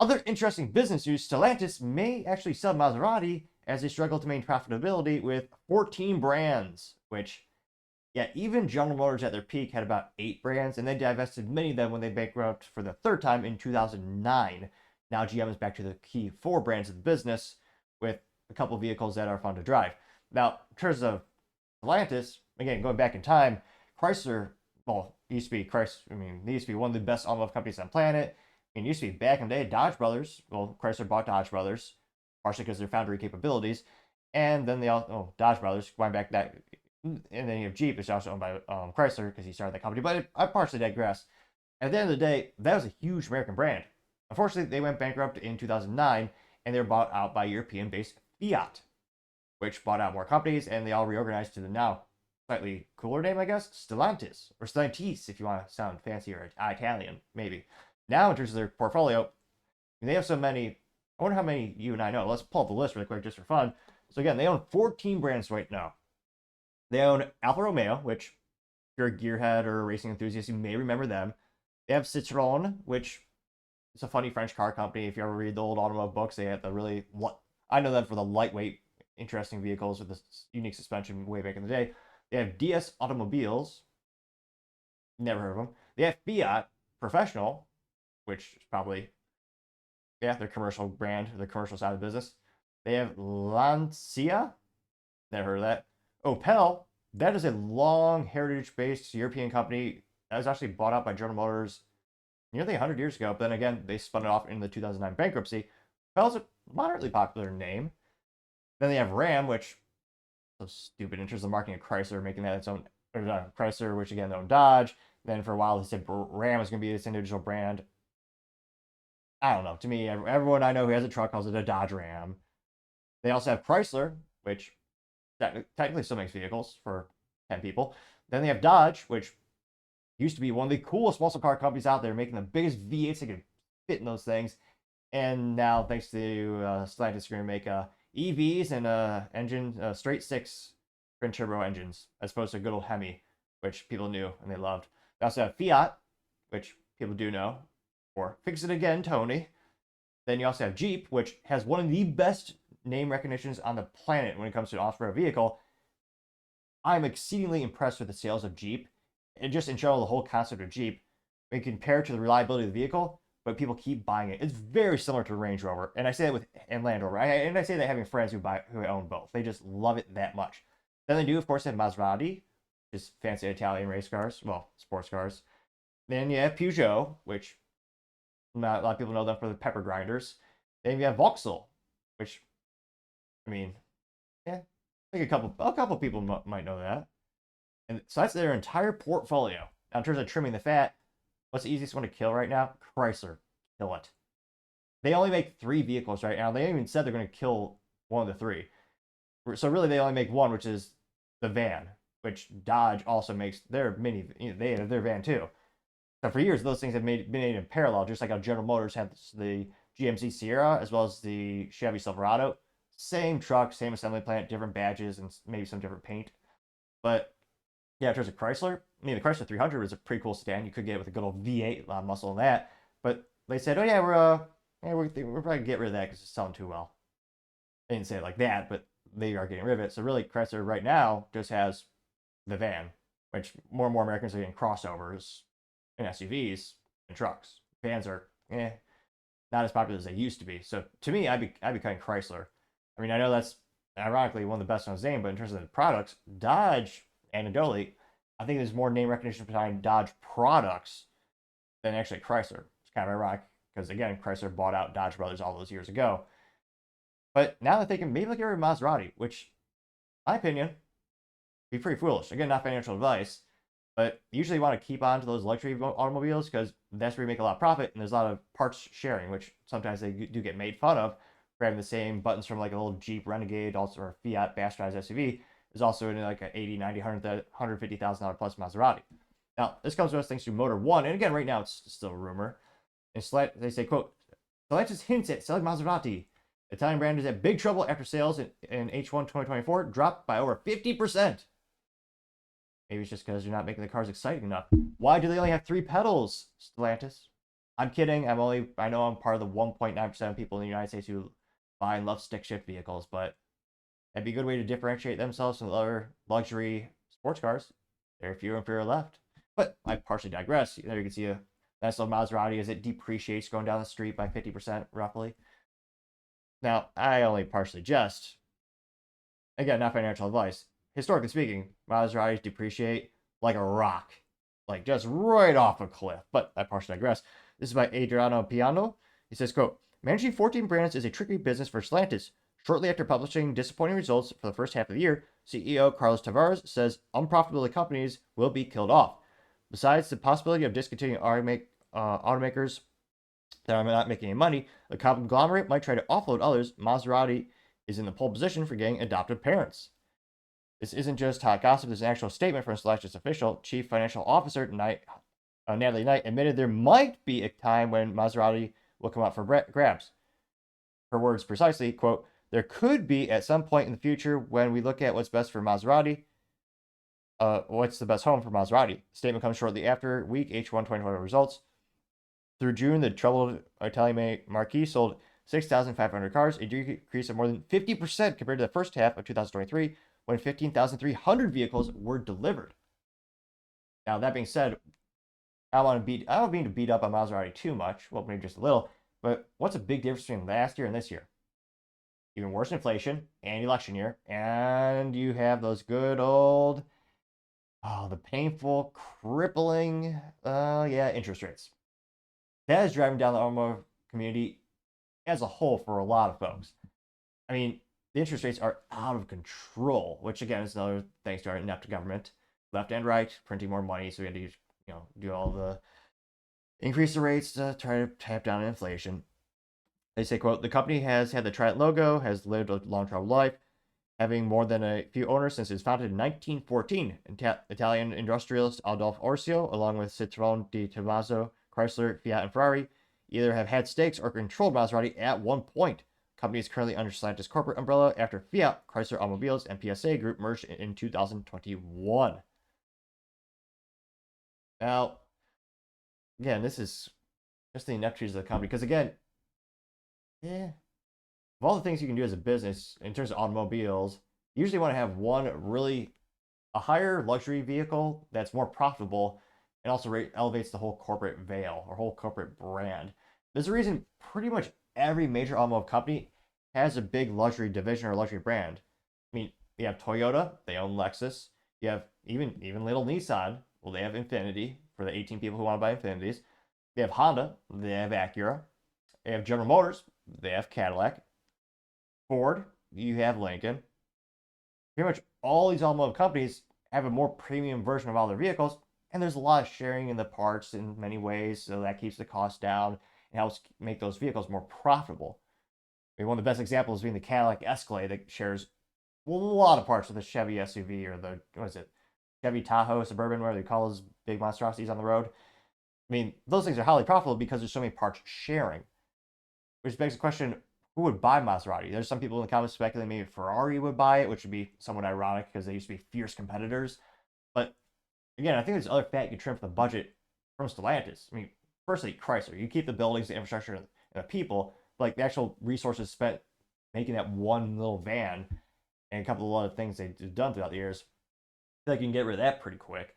Other interesting business news, Stellantis may actually sell Maserati as they struggle to maintain profitability with 14 brands, which, yeah, even General Motors at their peak had about 8 brands, and they divested many of them when they bankrupted for the third time in 2009. Now GM is back to the key 4 brands of the business with a couple of vehicles that are fun to drive. Now, in terms of Stellantis, again, going back in time, Chrysler, well, used to be Chrysler, they used to be one of the best automotive companies on the planet. It used to be back in the day, Dodge Brothers. Well, Chrysler bought Dodge Brothers, partially because of their foundry capabilities. And then they all, Dodge Brothers, going back that, and then you have Jeep, which is also owned by Chrysler because he started that company. But I partially digress. At the end of the day, that was a huge American brand. Unfortunately, they went bankrupt in 2009, and they were bought out by European-based Fiat, which bought out more companies, and they all reorganized to the now slightly cooler name, I guess, Stellantis, or Stellantis, if you want to sound fancy or Italian, maybe. Now, in terms of their portfolio, they have so many. I wonder how many you and I know. Let's pull up the list really quick just for fun. So again, they own 14 brands right now. They own Alfa Romeo, which if you're a gearhead or a racing enthusiast, you may remember them. They have Citroën, which is a funny French car company. If you ever read the old automotive books, they have the really, I know them for the lightweight, interesting vehicles with this unique suspension way back in the day. They have DS Automobiles. Never heard of them. They have Fiat Professional, which is probably, yeah, their commercial brand, their commercial side of the business. They have Lancia. Never heard of that. Opel. That is a long heritage-based European company that was actually bought out by General Motors nearly 100 years ago. But then again, they spun it off in the 2009 bankruptcy. Opel's a moderately popular name. Then they have Ram, which so stupid in terms of marketing of Chrysler, making that its own, or Chrysler, which again owned Dodge. Then for a while, they said Ram is going to be its individual brand. I don't know. To me, everyone I know who has a truck calls it a Dodge Ram. They also have Chrysler, which technically still makes vehicles for 10 people. Then they have Dodge, which used to be one of the coolest muscle car companies out there, making the biggest V8s that could fit in those things. And now, thanks to Stellantis, you're going to make EVs and engine straight 6 twin turbo engines, as opposed to a good old Hemi, which people knew and they loved. They also have Fiat, which people do know, or Fix It Again, Tony. Then you also have Jeep, which has one of the best name recognitions on the planet when it comes to an off-road vehicle. I'm exceedingly impressed with the sales of Jeep, and just in general, the whole concept of Jeep, when compared to the reliability of the vehicle, but people keep buying it. It's very similar to Range Rover, and I say that with and Land Rover. I say that having friends who own both, they just love it that much. Then they do, of course, have Maserati, just fancy Italian race cars, well, sports cars. Then you have Peugeot, which a lot of people know them for the pepper grinders. Then you have Vauxhall, which, yeah, I think a couple people might know that. And so that's their entire portfolio. Now, in terms of trimming the fat, what's the easiest one to kill right now? Chrysler. Kill it. They only make 3 vehicles right now. They even said they're going to kill one of the 3. So really, they only make one, which is the van, which Dodge also makes their they have their van too. So for years, those things have been made in parallel, just like how General Motors had the GMC Sierra as well as the Chevy Silverado. Same truck, same assembly plant, different badges, and maybe some different paint. But yeah, in terms of Chrysler, the Chrysler 300 was a pretty cool sedan. You could get it with a good old V8, a lot of muscle in that. But they said, oh yeah, we're probably gonna get rid of that because it's selling too well. They didn't say it like that, but they are getting rid of it. So really, Chrysler right now just has the van, which more and more Americans are getting crossovers and SUVs and trucks. Vans are not as popular as they used to be. So to me, I'd be cutting Chrysler. I know that's ironically one of the best in his name, but in terms of the products, Dodge, anecdotally, I think there's more name recognition behind Dodge products than actually Chrysler. It's kind of ironic because again, Chrysler bought out Dodge Brothers all those years ago. But now that they can maybe get rid of Maserati, which, in my opinion, be pretty foolish. Again, not financial advice, but usually you want to keep on to those luxury automobiles because that's where you make a lot of profit, and there's a lot of parts sharing, which sometimes they do get made fun of for having the same buttons from like a little Jeep Renegade, also or Fiat Bastardized SUV, is also in like an 80, 90, $150,000 plus Maserati. Now, this comes to us thanks to Motor One, and again, right now it's still a rumor. And they say, quote, Stellantis hints at selling Maserati. The Italian brand is at big trouble after sales in H1 2024 dropped by over 50%. Maybe it's just because you're not making the cars exciting enough. Why do they only have 3 pedals, Stellantis? I'm kidding. I know I'm part of the 1.9% of people in the United States who buy and love stick shift vehicles, but that'd be a good way to differentiate themselves from other luxury sports cars. There are fewer and fewer left. But I partially digress. There you can see a nice little Maserati as it depreciates going down the street by 50% roughly. Now, I only partially jest. Again, not financial advice. Historically speaking, Maseratis depreciate like a rock, like just right off a cliff. But I partially digress. This is by Adriano Piano. He says, quote, managing 14 brands is a tricky business for Stellantis. Shortly after publishing disappointing results for the first half of the year, CEO Carlos Tavares says unprofitable companies will be killed off. Besides the possibility of discontinuing automakers that are not making any money, the conglomerate might try to offload others. Maserati is in the pole position for getting adoptive parents. This isn't just hot gossip. There's an actual statement from Stellantis official. Chief Financial Officer Natalie Knight admitted there might be a time when Maserati will come up for grabs. Her words precisely, quote, there could be at some point in the future when we look at what's best for Maserati. What's the best home for Maserati? The statement comes shortly after weak H1 2020 results. Through June, the troubled Italian Marquis sold 6,500 cars, a decrease of more than 50% compared to the first half of 2023, when 15,300 vehicles were delivered. Now, that being said, I don't mean to beat up on Maserati too much, well, maybe just a little, but what's a big difference between last year and this year? Even worse inflation and election year, and you have those good old, the painful, crippling, interest rates. That is driving down the automotive community as a whole for a lot of folks. I mean, the interest rates are out of control, which again is another thanks to our inept government, left and right, printing more money, so we had to, do all the increase the rates to try to tamp down inflation. They say, quote, the company has had the Trident logo, has lived a long troubled life, having more than a few owners since it was founded in 1914. Italian industrialist Adolfo Orsio, along with Citroën di Tommaso, Chrysler, Fiat, and Ferrari, either have had stakes or controlled Maserati at one point. The company is currently under Stellantis corporate umbrella after Fiat, Chrysler Automobiles, and PSA Group merged in 2021. Now, again, this is just the ineptitudes of the company, because again, of all the things you can do as a business in terms of automobiles, you usually want to have a higher luxury vehicle that's more profitable and also elevates the whole corporate veil or whole corporate brand. There's a reason pretty much every major automotive company has a big luxury division or luxury brand. I mean, you have Toyota, they own Lexus. You have even little Nissan, well, they have Infiniti for the 18 people who want to buy Infinitis. They have Honda, they have Acura. They have General Motors, they have Cadillac. Ford, you have Lincoln. Pretty much all these automotive companies have a more premium version of all their vehicles, and there's a lot of sharing in the parts in many ways, so that keeps the cost down and helps make those vehicles more profitable. I mean, one of the best examples being the Cadillac Escalade that shares a lot of parts with the Chevy SUV or the, Chevy Tahoe Suburban, where they call those big monstrosities on the road. I mean, those things are highly profitable because there's so many parts sharing. Which begs the question, who would buy Maserati? There's some people in the comments speculating maybe Ferrari would buy it, which would be somewhat ironic because they used to be fierce competitors. But again, I think there's other fat you can trim from the budget from Stellantis. I mean, firstly, Chrysler. You keep the buildings, the infrastructure, and the people, but like the actual resources spent making that one little van and a couple of other things they've done throughout the years, I feel like you can get rid of that pretty quick.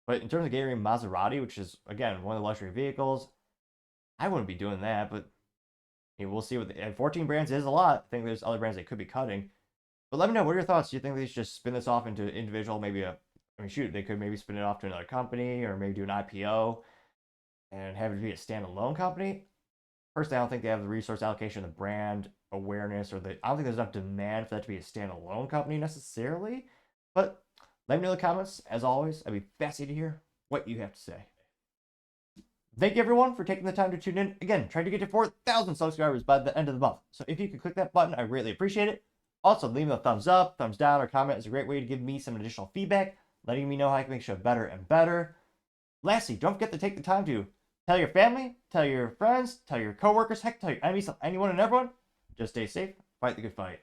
But in terms of getting Maserati, which is, again, one of the luxury vehicles, I wouldn't be doing that, but we'll see. 14 brands is a lot. I think there's other brands they could be cutting. But let me know, what are your thoughts? Do you think they should just spin this off into individual, they could maybe spin it off to another company or maybe do an IPO and have it be a standalone company? Personally, I don't think they have the resource allocation, the brand awareness, I don't think there's enough demand for that to be a standalone company necessarily. But let me know in the comments. As always, I'd be fascinated to hear what you have to say. Thank you, everyone, for taking the time to tune in. Again, trying to get to 4,000 subscribers by the end of the month. So if you could click that button, I greatly appreciate it. Also, leaving a thumbs up, thumbs down, or comment is a great way to give me some additional feedback, letting me know how I can make the show better and better. Lastly, don't forget to take the time to tell your family, tell your friends, tell your coworkers, heck, tell your enemies, tell anyone and everyone. Just stay safe, fight the good fight.